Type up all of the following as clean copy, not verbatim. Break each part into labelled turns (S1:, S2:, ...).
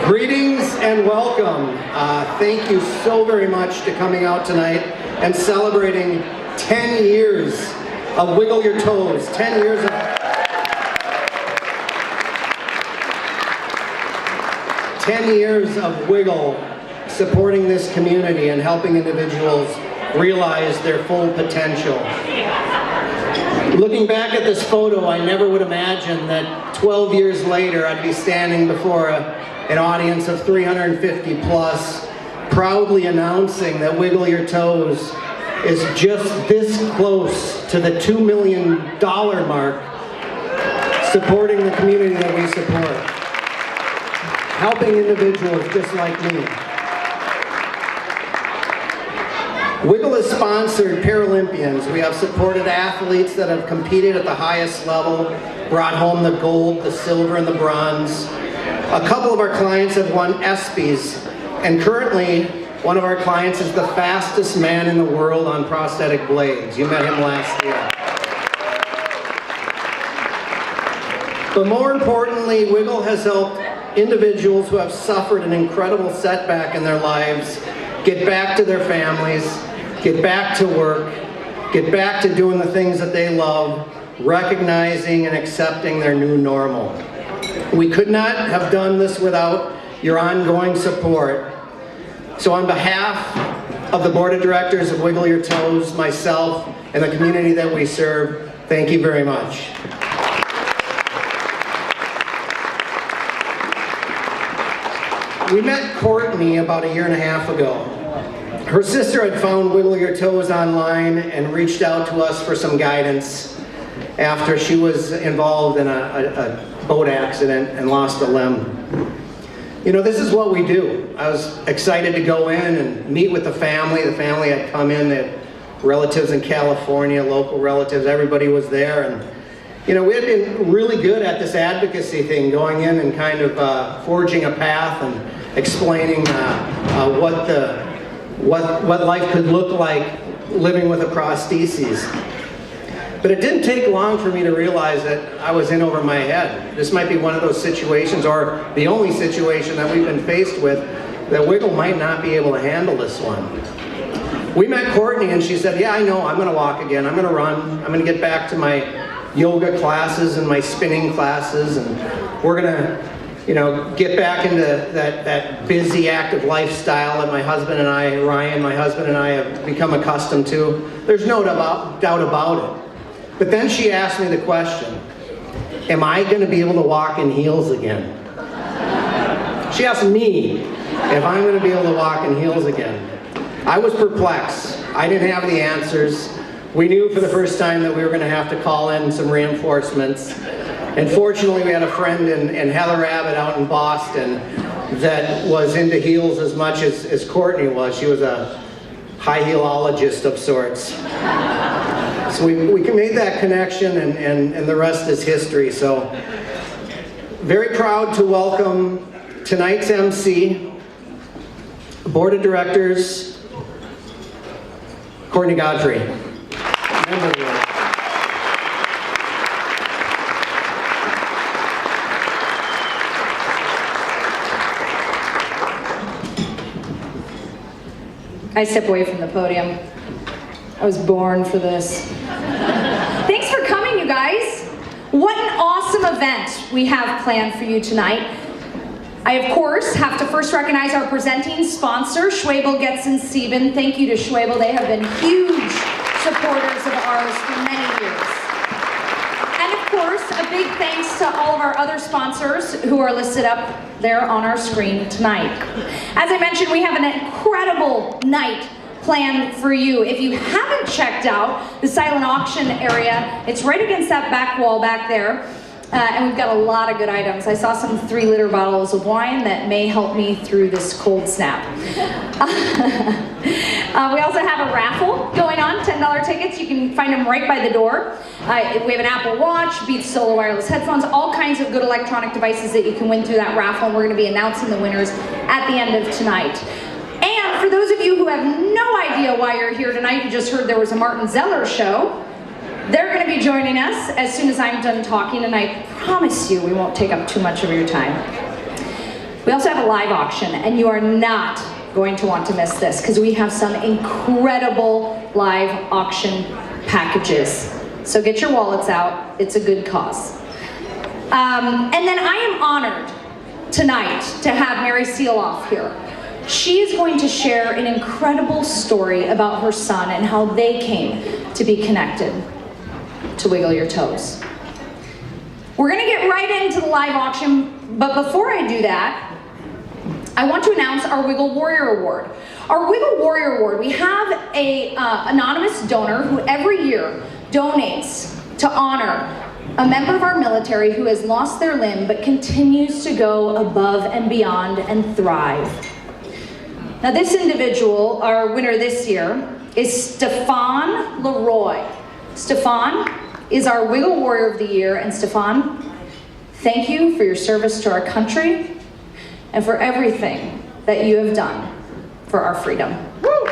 S1: Greetings and welcome. Thank you so very much to coming out tonight and celebrating 10 years of Wiggle Your Toes, 10 years of 10 years of Wiggle supporting this community and helping individuals realize their full potential. Looking back at this photo, I never would imagine that 12 years later I'd be standing before an audience of 350 plus, proudly announcing that Wiggle Your Toes is just this close to the $2 million mark, supporting the community that we support, helping individuals just like me. Wiggle has sponsored Paralympians. We have supported athletes that have competed at the highest level, brought home the gold, the silver, and the bronze. A couple of our clients have won ESPYs, and currently one of our clients is the fastest man in the world on prosthetic blades. You met him last year. But more importantly, Wiggle has helped individuals who have suffered an incredible setback in their lives get back to their families, get back to work, get back to doing the things that they love, recognizing and accepting their new normal. We could not have done this without your ongoing support. So on behalf of the Board of Directors of Wiggle Your Toes, myself, and the community that we serve, thank you very much. We met Courtney about a year and a half ago. Her sister had found Wiggle Your Toes online and reached out to us for some guidance after she was involved in a boat accident and lost a limb. You know, this is what we do. I was excited to go in and meet with the family. The family had come in, they had relatives in California, local relatives, everybody was there. And you know, we had been really good at this advocacy thing, going in and kind of forging a path and explaining what life could look like living with a prosthesis. But it didn't take long for me to realize that I was in over my head. This might be one of those situations, or the only situation that we've been faced with, that Wiggle might not be able to handle this one. We met Courtney and she said, yeah, I know, I'm gonna walk again, I'm gonna run, I'm gonna get back to my yoga classes and my spinning classes, and we're gonna, you know, get back into that busy, active lifestyle that my husband and I, Ryan, my husband and I have become accustomed to. There's no doubt about it. But then she asked me the question, am I going to be able to walk in heels again? She asked me if I'm going to be able to walk in heels again. I was perplexed. I didn't have the answers. We knew for the first time that we were going to have to call in some reinforcements. And fortunately, we had a friend in Heather Abbott out in Boston that was into heels as much as Courtney was. She was a high heelologist of sorts. So we made that connection, and the rest is history. So very proud to welcome tonight's MC, Board of Directors, Courtney Godfrey.
S2: I step away from the podium. I was born for this. Thanks for coming, you guys. What an awesome event we have planned for you tonight. I, of course, have to first recognize our presenting sponsor, Schwebel, Getson, Sieben. Thank you to Schwebel. They have been huge supporters of ours for many years. And of course, a big thanks to all of our other sponsors who are listed up there on our screen tonight. As I mentioned, we have an incredible night planned for you. If you haven't checked out the silent auction area, it's right against that back wall back there. And we've got a lot of good items. I saw some 3-liter bottles of wine that may help me through this cold snap. We also have a raffle going on, $10 tickets. You can find them right by the door. We have an Apple Watch, Beats Solo wireless headphones, all kinds of good electronic devices that you can win through that raffle. And we're going to be announcing the winners at the end of tonight. And for those of you who have no idea why you're here tonight, you just heard there was a Martin Zeller show. They're going to be joining us as soon as I'm done talking, and I promise you we won't take up too much of your time. We also have a live auction, and you are not going to want to miss this because we have some incredible live auction packages. So get your wallets out, it's a good cause. And then I am honored tonight to have Mary Seeloff here. She is going to share an incredible story about her son and how they came to be connected to Wiggle Your Toes. We're gonna get right into the live auction, but before I do that, I want to announce our Wiggle Warrior Award. Our Wiggle Warrior Award, we have a anonymous donor who every year donates to honor a member of our military who has lost their limb but continues to go above and beyond and thrive. Now this individual, our winner this year, is Stefan Leroy. Stefan is our Wiggle Warrior of the Year, and Stefan, thank you for your service to our country and for everything that you have done for our freedom. Woo!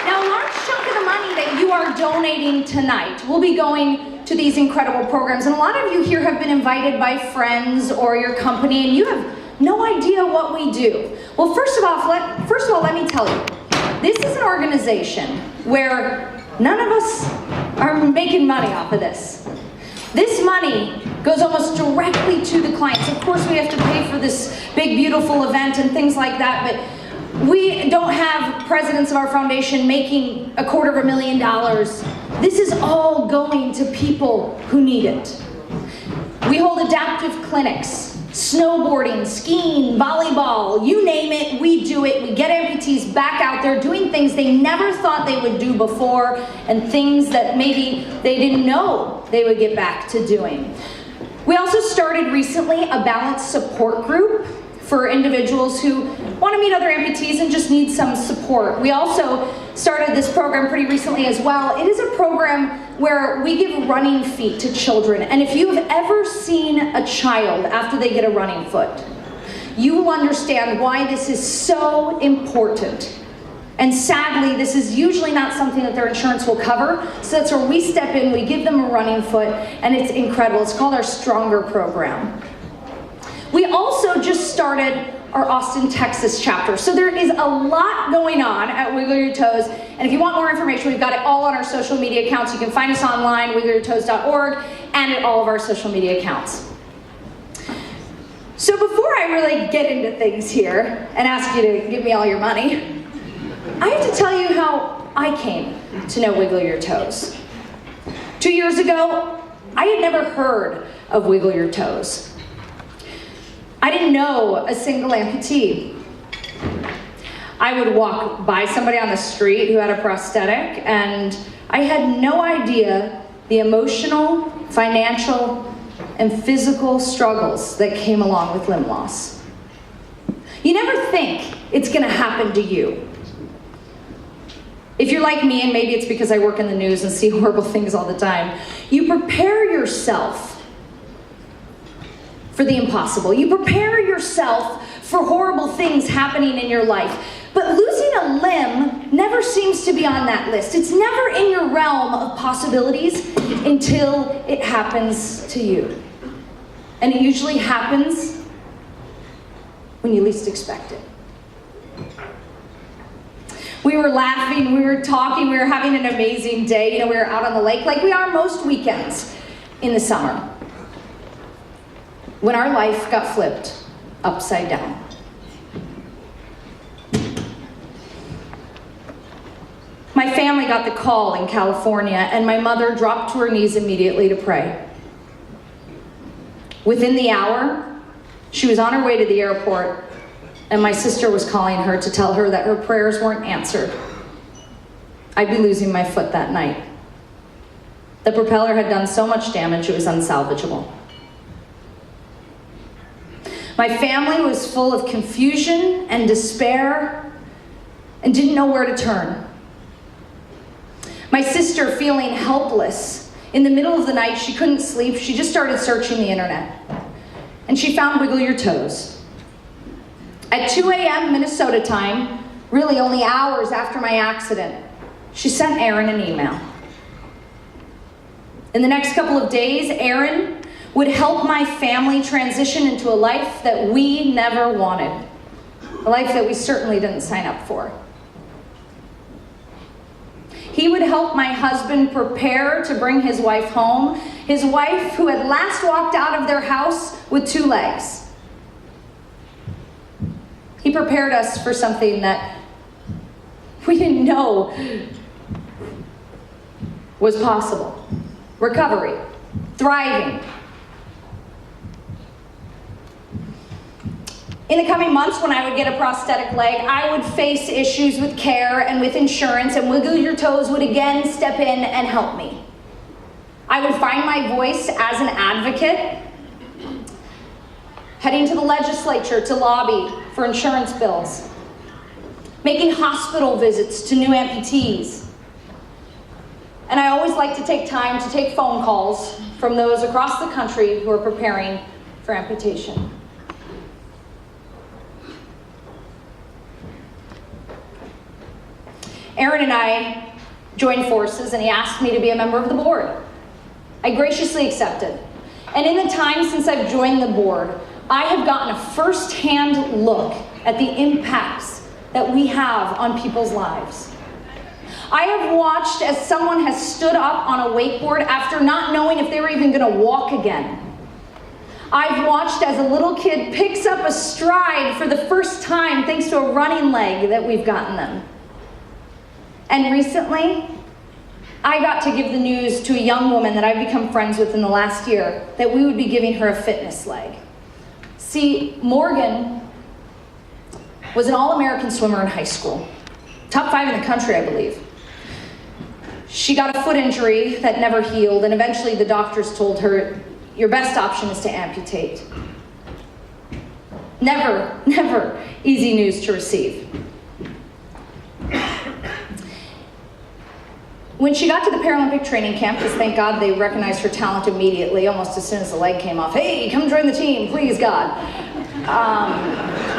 S2: Now, a large chunk of the money that you are donating tonight will be going to these incredible programs. And a lot of you here have been invited by friends or your company, and you have no idea what we do. Well, first of all, let me tell you, this is an organization where none of us are making money off of this. This money goes almost directly to the clients. Of course, we have to pay for this big, beautiful event and things like that, but we don't have presidents of our foundation making $250,000. This is all going to people who need it. We hold adaptive clinics, snowboarding, skiing, volleyball, you name it, we do it. We get amputees back out there doing things they never thought they would do before and things that maybe they didn't know they would get back to doing. We also started recently a balance support group for individuals who want to meet other amputees and just need some support. We also started this program pretty recently as well. It is a program where we give running feet to children. And if you have ever seen a child after they get a running foot, you will understand why this is so important. And sadly, this is usually not something that their insurance will cover. So that's where we step in, we give them a running foot, and it's incredible. It's called our Stronger program. We also just started our Austin, Texas chapter. So there is a lot going on at Wiggle Your Toes. And if you want more information, we've got it all on our social media accounts. You can find us online, wiggleyourtoes.org, and at all of our social media accounts. So before I really get into things here and ask you to give me all your money, I have to tell you how I came to know Wiggle Your Toes. 2 years ago, I had never heard of Wiggle Your Toes. I didn't know a single amputee. I would walk by somebody on the street who had a prosthetic, and I had no idea the emotional, financial, and physical struggles that came along with limb loss. You never think it's gonna happen to you. If you're like me, and maybe it's because I work in the news and see horrible things all the time, you prepare yourself for the impossible. You prepare yourself for horrible things happening in your life. But losing a limb never seems to be on that list. It's never in your realm of possibilities until it happens to you. And it usually happens when you least expect it. We were laughing, we were talking, we were having an amazing day. You know, we were out on the lake like we are most weekends in the summer, when our life got flipped upside down. My family got the call in California, and my mother dropped to her knees immediately to pray. Within the hour, she was on her way to the airport, and my sister was calling her to tell her that her prayers weren't answered. I'd be losing my foot that night. The propeller had done so much damage, it was unsalvageable. My family was full of confusion and despair and didn't know where to turn. My sister, feeling helpless, in the middle of the night, she couldn't sleep, she just started searching the internet. And she found Wiggle Your Toes. At 2 a.m. Minnesota time, really only hours after my accident, she sent Aaron an email. In the next couple of days, Aaron would help my family transition into a life that we never wanted, a life that we certainly didn't sign up for. He would help my husband prepare to bring his wife home, his wife who had last walked out of their house with 2 legs. He prepared us for something that we didn't know was possible. Recovery, thriving. In the coming months, when I would get a prosthetic leg, I would face issues with care and with insurance, and Wiggle Your Toes would again step in and help me. I would find my voice as an advocate, heading to the legislature to lobby for insurance bills, making hospital visits to new amputees. And I always like to take time to take phone calls from those across the country who are preparing for amputation. Aaron and I joined forces, and he asked me to be a member of the board. I graciously accepted. And in the time since I've joined the board, I have gotten a first-hand look at the impacts that we have on people's lives. I have watched as someone has stood up on a wakeboard after not knowing if they were even going to walk again. I've watched as a little kid picks up a stride for the first time thanks to a running leg that we've gotten them. And recently, I got to give the news to a young woman that I've become friends with in the last year that we would be giving her a fitness leg. See, Morgan was an All-American swimmer in high school. Top 5 in the country, I believe. She got a foot injury that never healed, and eventually the doctors told her, your best option is to amputate. Never easy news to receive. When she got to the Paralympic training camp, because thank God they recognized her talent immediately, almost as soon as the leg came off. Hey, come join the team, please God.